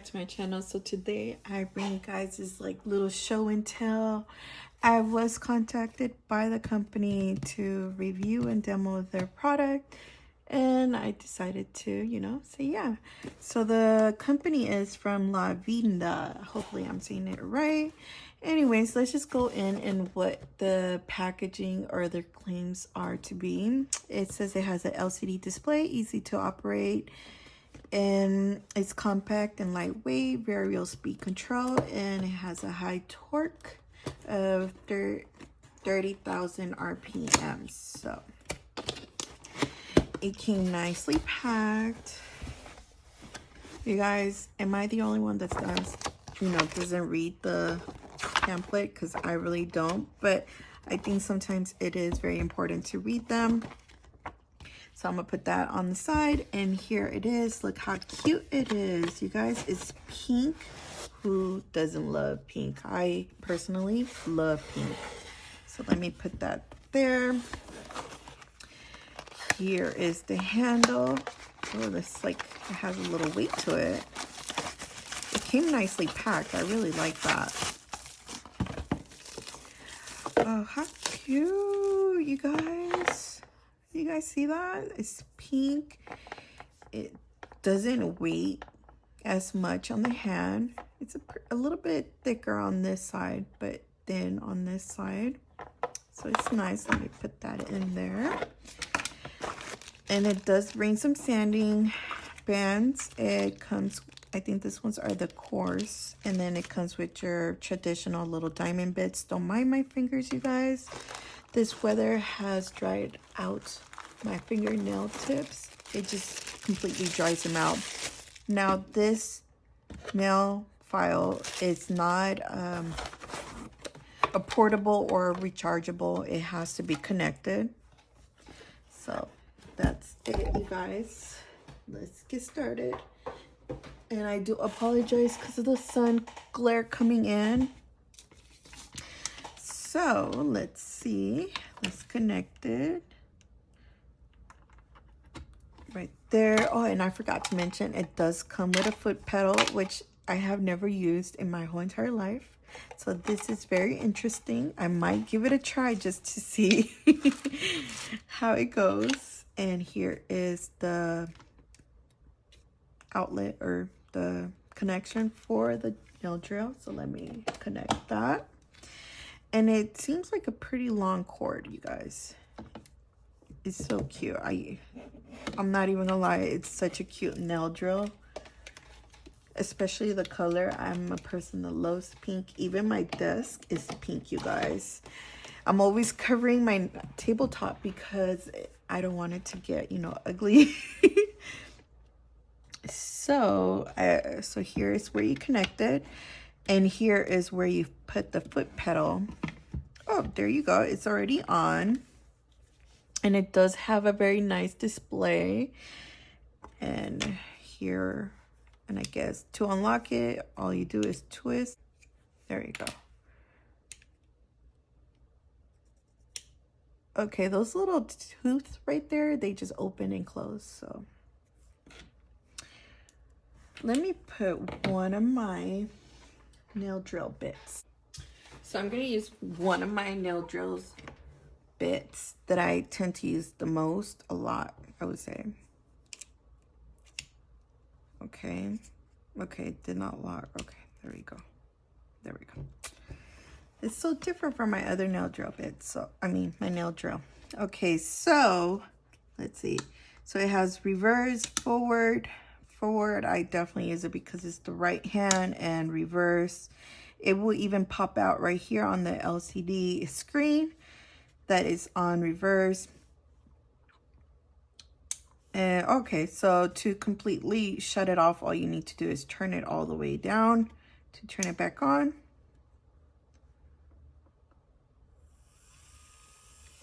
to my channel. So today I bring you guys this like little show and tell. I was contacted by the company to review and demo their product, and I decided to, you know, say yeah. So the company is from Lavinda. Hopefully I'm saying it right. Anyways, let's just go in and what the packaging or their claims are to be. It says it has an LCD display, easy to operate, and it's compact and lightweight, variable speed control, and it has a high torque of 30,000 RPMs. So it came nicely packed. You guys, am I the only one that doesn't read the pamphlet? Because I really don't, but I think sometimes it is very important to read them. So I'm gonna put that on the side, and here it is. Look how cute it is, you guys. It's pink. Who doesn't love pink? I personally love pink. So let me put that there. Here is the handle. Oh, this like it has a little weight to it. It came nicely packed. I really like that. Oh, how cute, you guys. You guys see that? It's pink. It doesn't weigh as much on the hand. It's a little bit thicker on this side, but thin on this side. So it's nice. Let me put that in there. And it does bring some sanding bands. It comes, I think these ones are the coarse. And then it comes with your traditional little diamond bits. Don't mind my fingers, you guys. This weather has dried out my fingernail tips. It just completely dries them out. Now this nail file is not a portable or rechargeable. It has to be connected. So that's it, you guys. Let's get started. And I do apologize because of the sun glare coming in. So let's see. Let's connect it. Right there. Oh, and I forgot to mention, it does come with a foot pedal, which I have never used in my whole entire life. So this is very interesting. I might give it a try just to see how it goes. And here is the outlet or the connection for the nail drill. So let me connect that. And it seems like a pretty long cord, you guys. It's so cute. I'm not even gonna lie, it's such a cute nail drill. Especially the color. I'm a person that loves pink. Even my desk is pink, you guys. I'm always covering my tabletop because I don't want it to get, you know, ugly. So here is where you connect it. And here is where you put the foot pedal. Oh, there you go. It's already on. And it does have a very nice display. And here, and I guess to unlock it, all you do is twist. There you go. Okay, those little tooths right there, they just open and close. So let me put one of my nail drill bits. So I'm going to use one of my nail drills bits that I tend to use the most, a lot, I would say. Okay, did not lock. Okay, there we go. It's so different from my other nail drill bits. So I mean my nail drill. Okay, so let's see. So it has reverse, forward. I definitely use it because it's the right hand, and reverse. It will even pop out right here on the LCD screen that is on reverse. And okay, so to completely shut it off, all you need to do is turn it all the way down to turn it back on.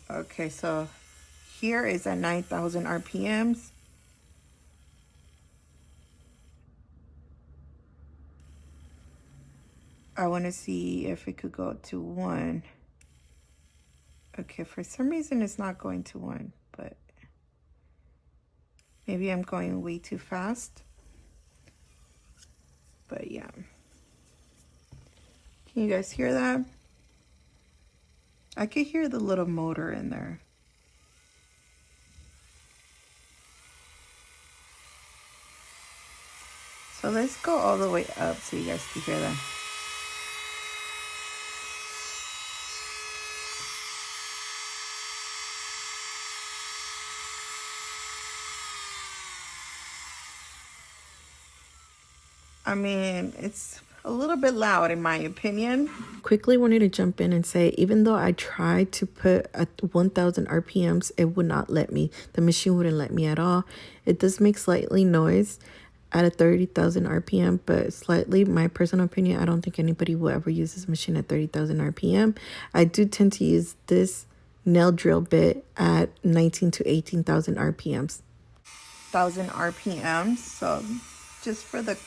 Okay, so here is at 9,000 RPMs. I want to see if it could go to 1. Okay, for some reason it's not going to 1, but maybe I'm going way too fast. But Can you guys hear that? I could hear the little motor in there. So let's go all the way up so you guys can hear that. I mean, it's a little bit loud in my opinion. Quickly wanted to jump in and say, even though I tried to put at 1000 RPMs, it would not let me. The machine wouldn't let me at all. It does make slightly noise at a 30,000 RPM, but slightly, my personal opinion, I don't think anybody will ever use this machine at 30,000 RPM. I do tend to use this nail drill bit at 19 to 18,000 RPMs. 1000 RPMs, so just for the,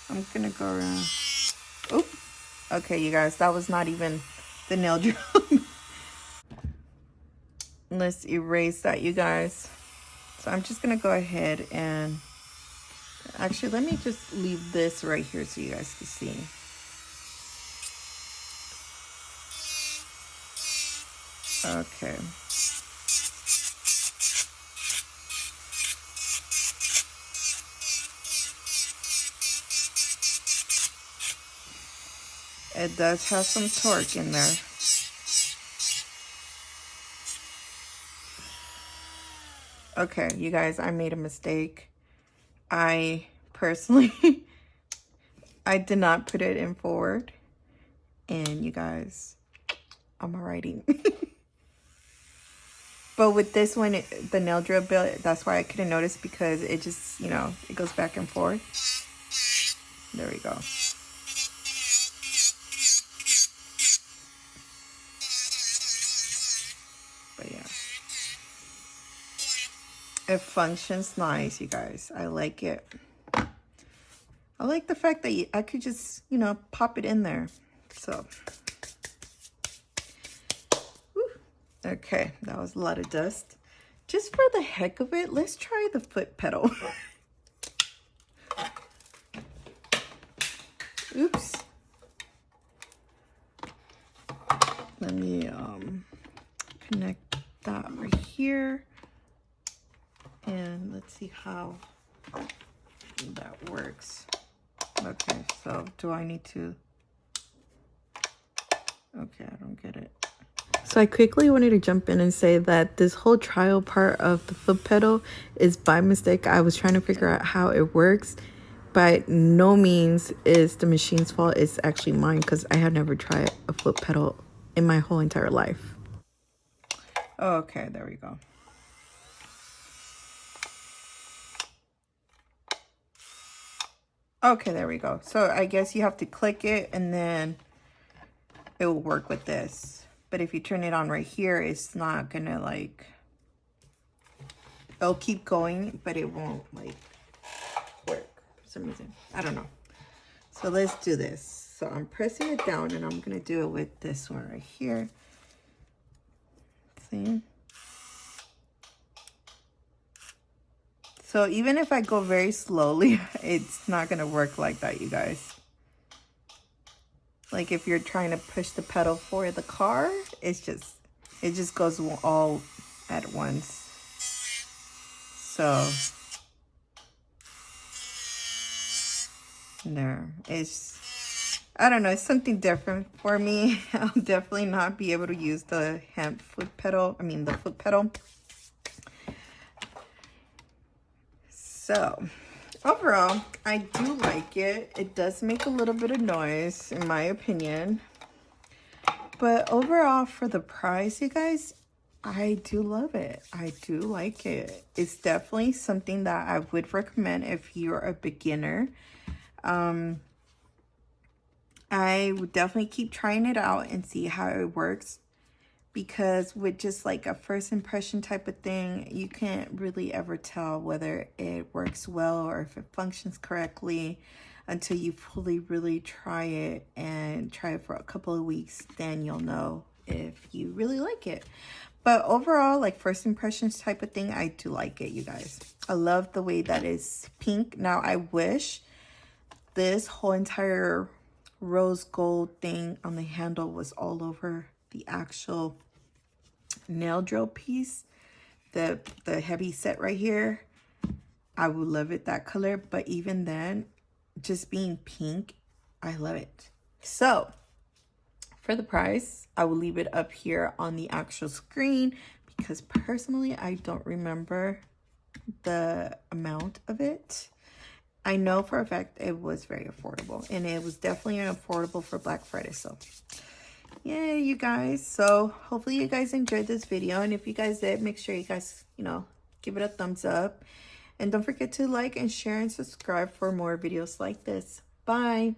I'm gonna go around. Oop. Okay, you guys, that was not even the nail drill. Let's erase that, you guys. So I'm just gonna go ahead and actually let me just leave this right here so you guys can see. Okay. It does have some torque in there. Okay, you guys, I made a mistake. I personally, I did not put it in forward. And you guys, I'm writing. But with this one, the nail drill bit, that's why I couldn't notice, because it just, you know, it goes back and forth. There we go. But yeah. It functions nice, you guys. I like it. I like the fact that I could just, you know, pop it in there. So, whew. Okay, that was a lot of dust. Just for the heck of it, let's try the foot pedal. Oops. Let me connect that right here. And let's see how that works. Okay, so do I need to? Okay, I don't get it. So I quickly wanted to jump in and say that this whole trial part of the foot pedal is by mistake. I was trying to figure out how it works. By no means is the machine's fault. It's actually mine, because I had never tried a foot pedal in my whole entire life. Okay, there we go. Okay, there we go. So I guess you have to click it and then it will work with this. But if you turn it on right here, it's not gonna like, it'll keep going, but it won't like work for some reason. I don't know. So let's do this. So I'm pressing it down and I'm gonna do it with this one right here. See? So even if I go very slowly, it's not gonna work like that, you guys. Like if you're trying to push the pedal for the car, it just goes all at once. So there, I don't know, it's something different for me. I'll definitely not be able to use the foot pedal. So overall, I do like it. It does make a little bit of noise, in my opinion. But overall, for the price, you guys, I do love it. I do like it. It's definitely something that I would recommend if you're a beginner. I would definitely keep trying it out and see how it works. Because with just like a first impression type of thing, you can't really ever tell whether it works well or if it functions correctly until you fully really try it and try it for a couple of weeks. Then you'll know if you really like it. But overall, like first impressions type of thing, I do like it, you guys. I love the way that it's pink. Now, I wish this whole entire rose gold thing on the handle was all over the actual nail drill piece. The heavy set right here, I would love it that color, but even then, just being pink, I love it. So for the price, I will leave it up here on the actual screen because personally I don't remember the amount of it. I know for a fact it was very affordable, and it was definitely affordable for Black Friday. So yeah, you guys. So hopefully you guys enjoyed this video, and if you guys did, make sure you guys, you know, give it a thumbs up, and don't forget to like and share and subscribe for more videos like this. Bye.